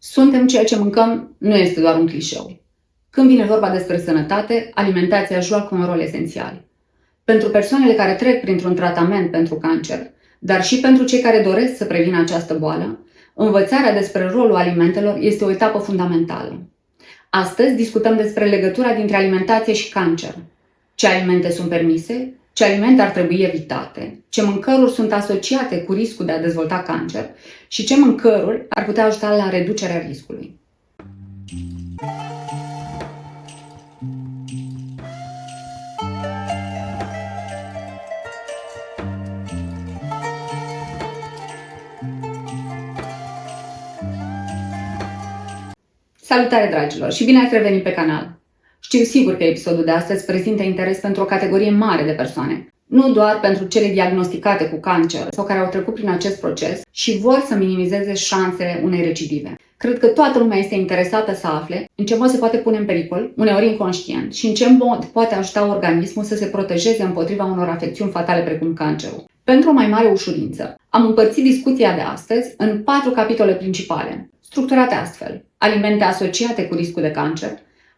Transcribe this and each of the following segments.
Suntem ceea ce mâncăm nu este doar un clișeu. Când vine vorba despre sănătate, alimentația joacă un rol esențial. Pentru persoanele care trec printr-un tratament pentru cancer, dar și pentru cei care doresc să prevină această boală, învățarea despre rolul alimentelor este o etapă fundamentală. Astăzi discutăm despre legătura dintre alimentație și cancer. Ce alimente sunt permise, ce alimente ar trebui evitate, ce mâncăruri sunt asociate cu riscul de a dezvolta cancer și ce mâncăruri ar putea ajuta la reducerea riscului. Salutare, dragilor, și bine ați revenit pe canal! Știu sigur că episodul de astăzi prezintă interes pentru o categorie mare de persoane, nu doar pentru cele diagnosticate cu cancer sau care au trecut prin acest proces și vor să minimizeze șansele unei recidive. Cred că toată lumea este interesată să afle în ce mod se poate pune în pericol, uneori inconștient, și în ce mod poate ajuta organismul să se protejeze împotriva unor afecțiuni fatale precum cancerul. Pentru o mai mare ușurință, am împărțit discuția de astăzi în 4 capitole principale, structurate astfel: alimente asociate cu riscul de cancer,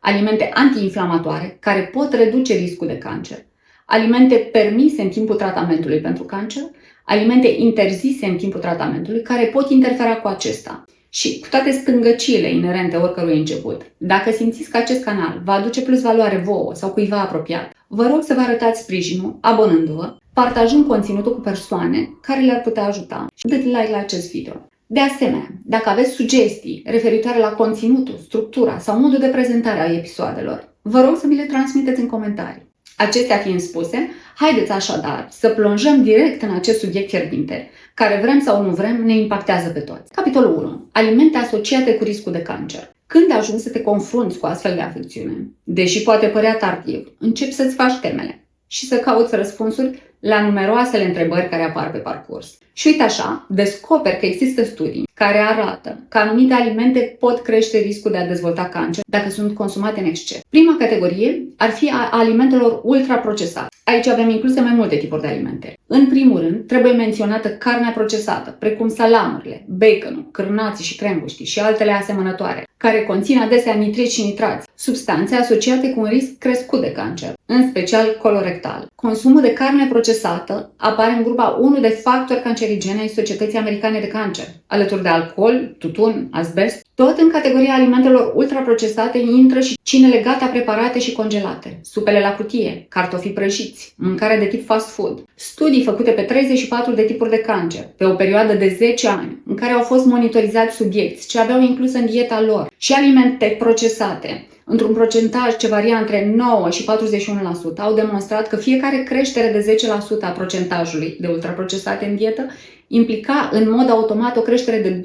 alimente antiinflamatoare care pot reduce riscul de cancer, alimente permise în timpul tratamentului pentru cancer, alimente interzise în timpul tratamentului care pot interfera cu acesta și cu toate stângăciile inerente oricărui început. Dacă simțiți că acest canal va aduce plus valoare vouă sau cuiva apropiat, vă rog să vă arătați sprijinul abonându-vă, partajând conținutul cu persoane care le-ar putea ajuta și dați like la acest video. De asemenea, dacă aveți sugestii referitoare la conținutul, structura sau modul de prezentare a episoadelor, vă rog să mi le transmiteți în comentarii. Acestea fiind spuse, haideți așadar să plonjăm direct în acest subiect fierbinte, care vrem sau nu vrem ne impactează pe toți. Capitolul 1. Alimente asociate cu riscul de cancer. Când ajungi să te confrunți cu astfel de afecțiune, deși poate părea tardiv, începi să-ți faci temele și să cauți răspunsuri la numeroasele întrebări care apar pe parcurs. Și uite așa, descoperi că există studii care arată că anumite alimente pot crește riscul de a dezvolta cancer dacă sunt consumate în exces. Prima categorie ar fi a alimentelor ultraprocesate. Aici avem incluse mai multe tipuri de alimente. În primul rând, trebuie menționată carnea procesată, precum salamurile, baconul, cârnații și crembuștii și altele asemănătoare, care conțin adesea nitriți și nitrați, substanțe asociate cu un risc crescut de cancer, în special colorectal. Consumul de carne procesată apare în grupa 1 de factori cancerigeni ai Societății Americane de Cancer, alături de alcool, tutun, azbest. Tot în categoria alimentelor ultraprocesate intră și cinele gata preparate și congelate, supele la cutie, cartofii prăjiți, mâncare de tip fast food. Studii făcute pe 34 de tipuri de cancer, pe o perioadă de 10 ani, în care au fost monitorizați subiecti ce aveau inclus în dieta lor și alimente procesate, într-un procentaj ce varia între 9 și 41%, au demonstrat că fiecare creștere de 10% a procentajului de ultraprocesate în dietă implica în mod automat o creștere de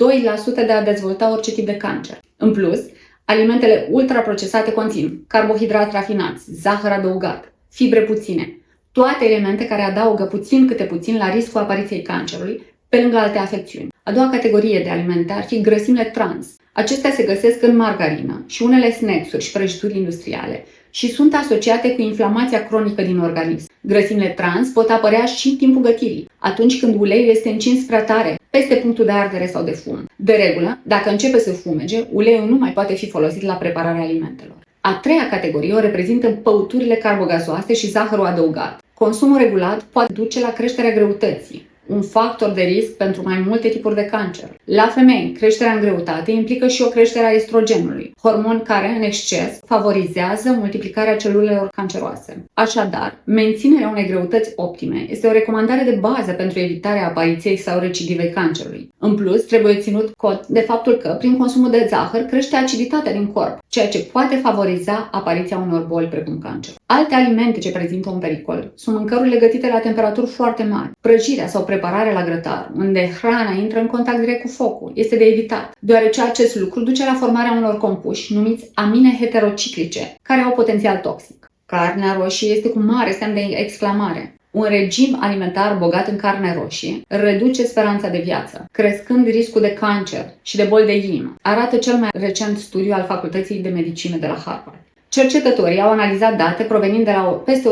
2% de a dezvolta orice tip de cancer. În plus, alimentele ultraprocesate conțin carbohidrați rafinați, zahăr adăugat, fibre puține, toate elemente care adaugă puțin câte puțin la riscul apariției cancerului, pe lângă alte afecțiuni. A doua categorie de alimente ar fi grăsimile trans. Acestea se găsesc în margarină și unele snacks-uri și prăjituri industriale și sunt asociate cu inflamația cronică din organism. Grăsimile trans pot apărea și în timpul gătirii, atunci când uleiul este încins prea tare, peste punctul de ardere sau de fum. De regulă, dacă începe să fumege, uleiul nu mai poate fi folosit la prepararea alimentelor. A treia categorie o reprezintă băuturile carbogazoase și zahărul adăugat. Consumul regulat poate duce la creșterea greutății, un factor de risc pentru mai multe tipuri de cancer. La femei, creșterea în greutate implică și o creștere a estrogenului, hormon care, în exces, favorizează multiplicarea celulelor canceroase. Așadar, menținerea unei greutăți optime este o recomandare de bază pentru evitarea apariției sau recidivei cancerului. În plus, trebuie ținut cont de faptul că, prin consumul de zahăr, crește aciditatea din corp, ceea ce poate favoriza apariția unor boli precum cancer. Alte alimente ce prezintă un pericol sunt mâncărurile gătite la temperaturi foarte mari, prăjirea sau prepararea la grătar, unde hrana intră în contact direct cu focul, este de evitat, deoarece acest lucru duce la formarea unor compuși numiți amine heterociclice, care au potențial toxic. Carnea roșie este cu mare semn de exclamare. Un regim alimentar bogat în carne roșie reduce speranța de viață, crescând riscul de cancer și de boli de inimă, arată cel mai recent studiu al Facultății de Medicină de la Harvard. Cercetătorii au analizat date provenind de la peste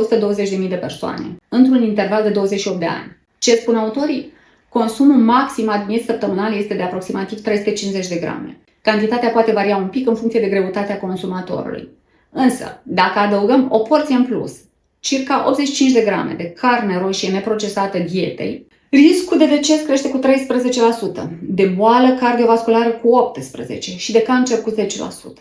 120.000 de persoane, într-un interval de 28 de ani. Ce spun autorii? Consumul maxim admis săptămânal este de aproximativ 350 de grame. Cantitatea poate varia un pic în funcție de greutatea consumatorului. Însă, dacă adăugăm o porție în plus, circa 85 de grame de carne roșie neprocesată dietei, riscul de deces crește cu 13%, de boală cardiovasculară cu 18% și de cancer cu 10%.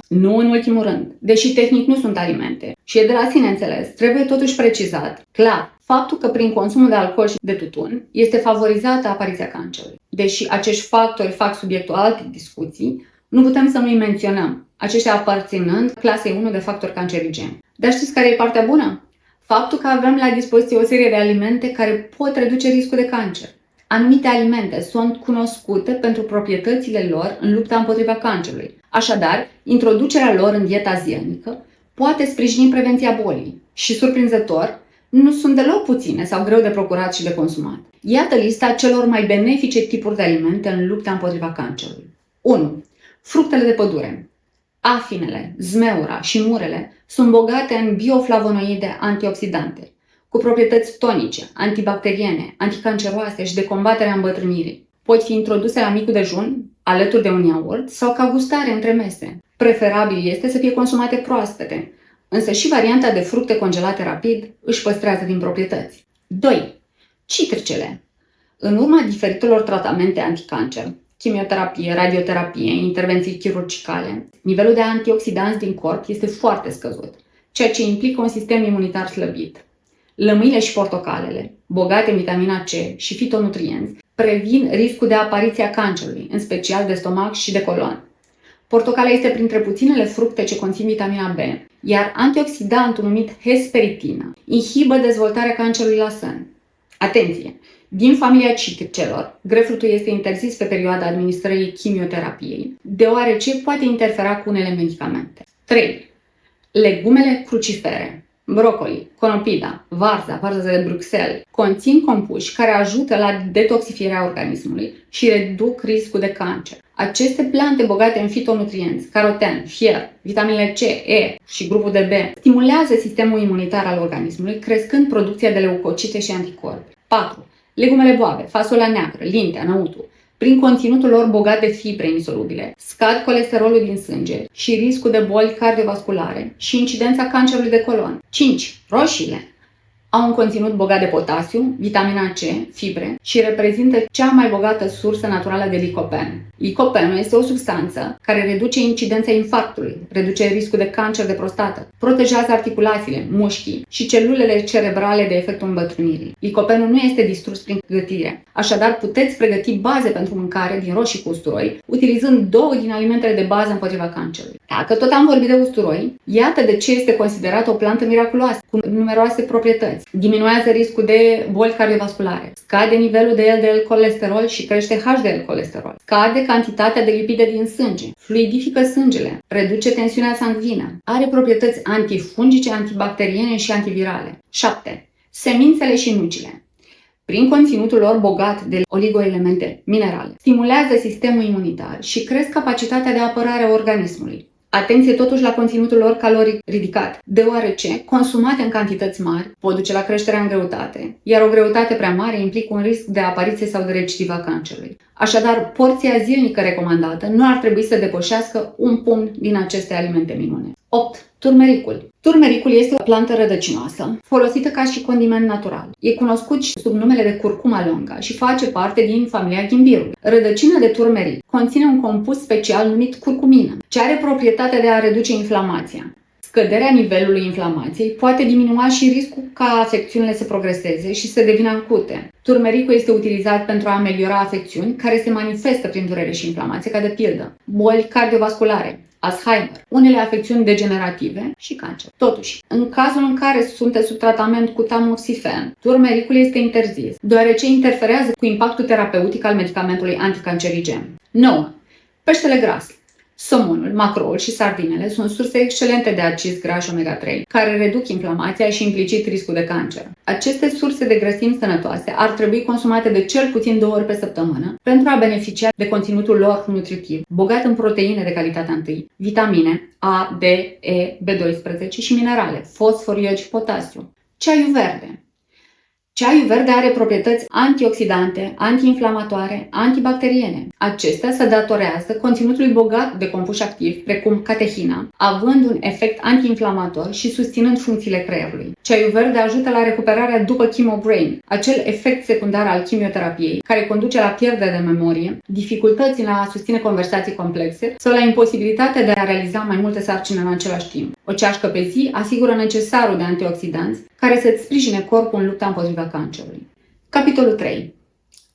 Nu în ultimul rând, deși tehnic nu sunt alimente și e de la sine înțeles, trebuie totuși precizat, clar, faptul că prin consumul de alcool și de tutun este favorizată apariția cancerului. Deși acești factori fac subiectul altei discuții, nu putem să nu-i menționăm, aceștia aparținând clasei 1 de factori cancerigeni. Dar știți care e partea bună? Faptul că avem la dispoziție o serie de alimente care pot reduce riscul de cancer. Anumite alimente sunt cunoscute pentru proprietățile lor în lupta împotriva cancerului. Așadar, introducerea lor în dieta zilnică poate sprijini prevenția bolii și, surprinzător, nu sunt deloc puține sau greu de procurat și de consumat. Iată lista celor mai benefice tipuri de alimente în lupta împotriva cancerului. 1. Fructele de pădure. Afinele, zmeura și murele sunt bogate în bioflavonoide antioxidante, cu proprietăți tonice, antibacteriene, anticanceroase și de combatere a îmbătrânirii. Pot fi introduse la micul dejun, alături de un iaurt sau ca gustare între mese. Preferabil este să fie consumate proaspete, însă și varianta de fructe congelate rapid își păstrează din proprietăți. 2. Citricele. În urma diferitelor tratamente anticancer, chimioterapie, radioterapie, intervenții chirurgicale, nivelul de antioxidanți din corp este foarte scăzut, ceea ce implică un sistem imunitar slăbit. Lămâile și portocalele, bogate în vitamina C și fitonutrienți, previn riscul de apariție a cancerului, în special de stomac și de colon. Portocala este printre puținele fructe ce conțin vitamina B, iar antioxidantul numit hesperitină inhibă dezvoltarea cancerului la sân. Atenție! Din familia citricelor, grapefruitul este interzis pe perioada administrării chimioterapiei, deoarece poate interfera cu unele medicamente. 3. Legumele crucifere. Brocoli, conopida, varza de Bruxelles, conțin compuși care ajută la detoxifierea organismului și reduc riscul de cancer. Aceste plante bogate în fitonutrienți, caroten, fier, vitaminele C, E și grupul de B, stimulează sistemul imunitar al organismului, crescând producția de leucocite și anticorpi. 4. Legumele boabe, fasolea neagră, lintea, năutul, prin conținutul lor bogat de fibre insolubile, scad colesterolul din sânge și riscul de boli cardiovasculare și incidența cancerului de colon. 5. Roșiile au un conținut bogat de potasiu, vitamina C, fibre și reprezintă cea mai bogată sursă naturală de licopen. Licopenul este o substanță care reduce incidența infarctului, reduce riscul de cancer de prostată, protejează articulațiile, mușchii și celulele cerebrale de efectul îmbătrânirii. Licopenul nu este distrus prin gătire, așadar puteți pregăti baze pentru mâncare din roșii cu usturoi, utilizând 2 din alimentele de bază împotriva cancerului. Dacă tot am vorbit de usturoi, iată de ce este considerată o plantă miraculoasă, cu numeroase proprietăți. Diminuează riscul de boli cardiovasculare, scade nivelul de LDL colesterol și crește HDL colesterol, scade cantitatea de lipide din sânge, fluidifică sângele, reduce tensiunea sanguină, are proprietăți antifungice, antibacteriene și antivirale. 7. Semințele și nucile. Prin conținutul lor bogat de oligoelemente minerale, stimulează sistemul imunitar și cresc capacitatea de apărare a organismului. Atenție totuși la conținutul lor caloric ridicat, deoarece, consumate în cantități mari, pot duce la creșterea în greutate, iar o greutate prea mare implică un risc de apariție sau de recidivă a cancerului. Așadar, porția zilnică recomandată nu ar trebui să depășească un pumn din aceste alimente minune. 8. Turmericul. Turmericul este o plantă rădăcinoasă, folosită ca și condiment natural. E cunoscut și sub numele de curcuma longa și face parte din familia ghimbirului. Rădăcina de turmeric conține un compus special numit curcumină, ce are proprietatea de a reduce inflamația. Scăderea nivelului inflamației poate diminua și riscul ca afecțiunile să progreseze și să devină acute. Turmericul este utilizat pentru a ameliora afecțiuni care se manifestă prin durere și inflamație, ca de pildă boli cardiovasculare, Alzheimer, unele afecțiuni degenerative și cancer. Totuși, în cazul în care sunteți sub tratament cu tamoxifen, turmericul este interzis, deoarece interferează cu impactul terapeutic al medicamentului anticancerigen. 9. Peștele gras. Somonul, macroul și sardinele sunt surse excelente de acizi grași omega-3, care reduc inflamația și implicit riscul de cancer. Aceste surse de grăsimi sănătoase ar trebui consumate de cel puțin 2 ori pe săptămână pentru a beneficia de conținutul lor nutritiv, bogat în proteine de calitatea 1, vitamine A, D, E, B12 și minerale, fosfor, iod și potasiu. Ceaiul verde. Ceaiul verde are proprietăți antioxidante, antiinflamatoare, antibacteriene. Acestea se datorează conținutului bogat de compuși activi, precum catehina, având un efect antiinflamator și susținând funcțiile creierului. Ceaiul verde ajută la recuperarea după chemobrain, acel efect secundar al chimioterapiei, care conduce la pierdere de memorie, dificultăți în a susține conversații complexe sau la imposibilitatea de a realiza mai multe sarcini în același timp. O ceașcă pe zi asigură necesarul de antioxidanți care să-ți sprijine corpul în lupta împotriva cancerului. Capitolul 3.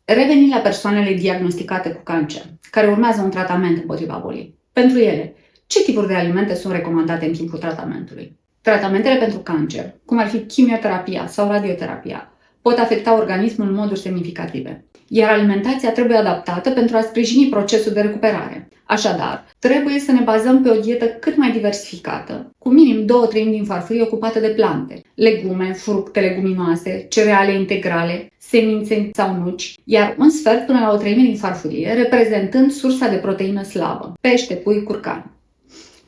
Revenind la persoanele diagnosticate cu cancer, care urmează un tratament împotriva bolii. Pentru ele, ce tipuri de alimente sunt recomandate în timpul tratamentului? Tratamentele pentru cancer, cum ar fi chimioterapia sau radioterapia, pot afecta organismul în moduri semnificative, iar alimentația trebuie adaptată pentru a sprijini procesul de recuperare. Așadar, trebuie să ne bazăm pe o dietă cât mai diversificată, cu minim 2/3 din farfurii ocupate de plante, legume, fructe leguminoase, cereale integrale, semințe sau nuci, iar un sfert până la 1/3 din farfurie reprezentând sursa de proteină slabă, pește, pui, curcan.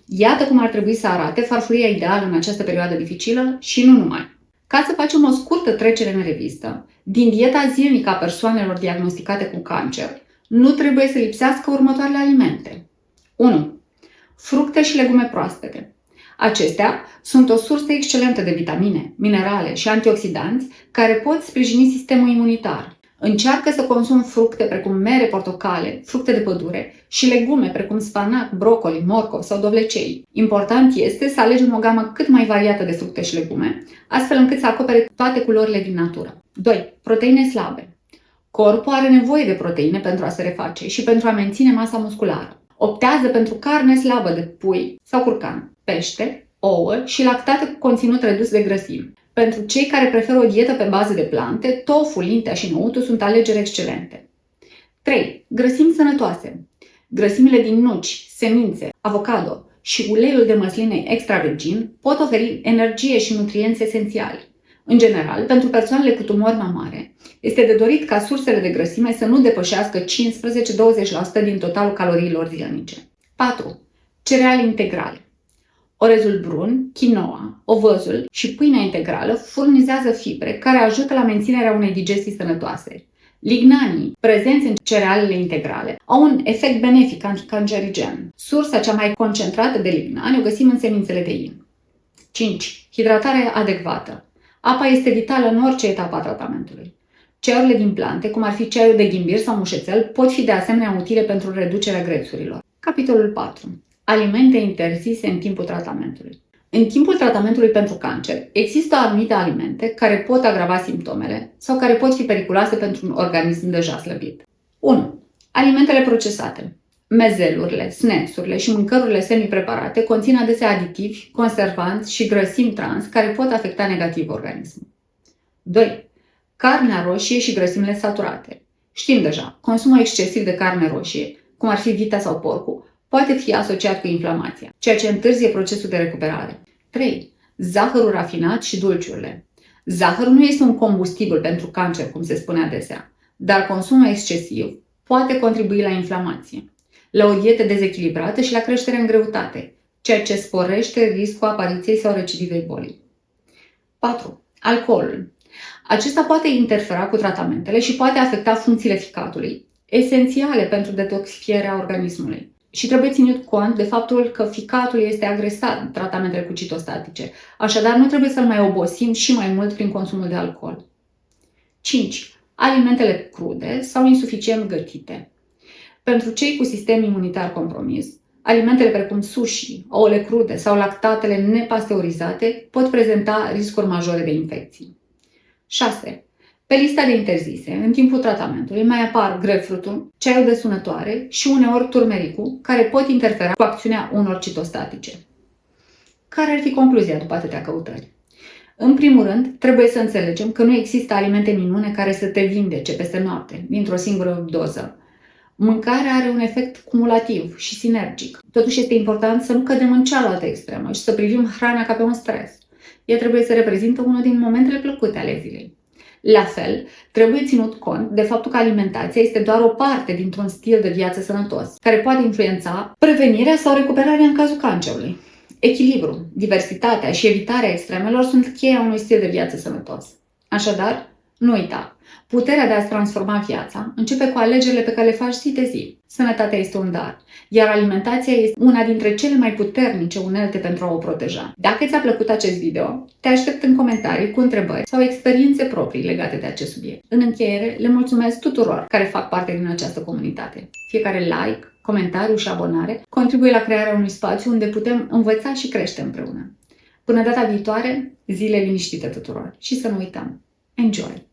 Iată cum ar trebui să arate farfuria ideală în această perioadă dificilă și nu numai. Ca să facem o scurtă trecere în revistă, din dieta zilnică a persoanelor diagnosticate cu cancer, nu trebuie să lipsească următoarele alimente. 1. Fructe și legume proaspete. Acestea sunt o sursă excelentă de vitamine, minerale și antioxidanți care pot sprijini sistemul imunitar. Încearcă să consumi fructe precum mere, portocale, fructe de pădure și legume precum spanac, brocoli, morcov sau dovlecei. Important este să alegem o gamă cât mai variată de fructe și legume, astfel încât să acopere toate culorile din natură. 2. Proteine slabe. Corpul are nevoie de proteine pentru a se reface și pentru a menține masa musculară. Optează pentru carne slabă de pui sau curcan, pește, ouă și lactate cu conținut redus de grăsimi. Pentru cei care preferă o dietă pe bază de plante, tofu, lintea și năutul sunt alegeri excelente. 3. Grăsimi sănătoase. Grăsimile din nuci, semințe, avocado și uleiul de măsline extra virgin pot oferi energie și nutrienți esențiali. În general, pentru persoanele cu tumori mamare, este de dorit ca sursele de grăsime să nu depășească 15-20% din totalul caloriilor zilnice. 4. Cereale integrale. Orezul brun, quinoa, ovăzul și pâinea integrală furnizează fibre care ajută la menținerea unei digestii sănătoase. Lignanii, prezenți în cerealele integrale, au un efect benefic anticancerigen. Sursa cea mai concentrată de lignani o găsim în semințele de in. 5. Hidratare adecvată. Apa este vitală în orice etapă a tratamentului. Ceaiurile din plante, cum ar fi ceaiul de ghimbir sau mușețel, pot fi de asemenea utile pentru reducerea grețurilor. Capitolul 4. Alimente interzise în timpul tratamentului. În timpul tratamentului pentru cancer, există anumite alimente care pot agrava simptomele sau care pot fi periculoase pentru un organism deja slăbit. 1. Alimentele procesate. Mezelurile, snacks-urile și mâncărurile semi-preparate conțin adesea aditivi, conservanți și grăsimi trans care pot afecta negativ organismul. 2. Carnea roșie și grăsimile saturate. Știm deja, consumul excesiv de carne roșie, cum ar fi vita sau porcul, poate fi asociat cu inflamația, ceea ce întârzie procesul de recuperare. 3. Zahărul rafinat și dulciurile. Zahărul nu este un combustibil pentru cancer, cum se spune adesea, dar consumul excesiv poate contribui la inflamație, la o dietă dezechilibrată și la creșterea în greutate, ceea ce sporește riscul apariției sau recidivei bolii. 4. Alcoolul. Acesta poate interfera cu tratamentele și poate afecta funcțiile ficatului, esențiale pentru detoxifierea organismului. Și trebuie ținut cont de faptul că ficatul este agresat în tratamentele cu citostatice, așadar nu trebuie să-l mai obosim și mai mult prin consumul de alcool. 5. Alimentele crude sau insuficient gătite. Pentru cei cu sistem imunitar compromis, alimentele precum sushi, ouăle crude sau lactatele nepasteurizate pot prezenta riscuri majore de infecții. 6. Pe lista de interzise, în timpul tratamentului, mai apar grapefruitul, ceaiul de sunătoare și uneori turmericul, care pot interfera cu acțiunea unor citostatice. Care ar fi concluzia după atâtea căutări? În primul rând, trebuie să înțelegem că nu există alimente minune care să te vindece peste noapte, dintr-o singură doză. Mâncarea are un efect cumulativ și sinergic. Totuși este important să nu cădem în cealaltă extremă și să privim hrana ca pe un stres. Ea trebuie să reprezintă unul din momentele plăcute ale zilei. La fel, trebuie ținut cont de faptul că alimentația este doar o parte dintr-un stil de viață sănătos, care poate influența prevenirea sau recuperarea în cazul cancerului. Echilibru, diversitatea și evitarea extremelor sunt cheia unui stil de viață sănătos. Așadar, Nu uita, puterea de a-ți transforma viața începe cu alegerile pe care le faci zi de zi. Sănătatea este un dar, iar alimentația este una dintre cele mai puternice unelte pentru a o proteja. Dacă ți-a plăcut acest video, te aștept în comentarii cu întrebări sau experiențe proprii legate de acest subiect. În încheiere, le mulțumesc tuturor care fac parte din această comunitate. Fiecare like, comentariu și abonare contribuie la crearea unui spațiu unde putem învăța și crește împreună. Până data viitoare, zile liniștite tuturor și să nu uităm. Enjoy!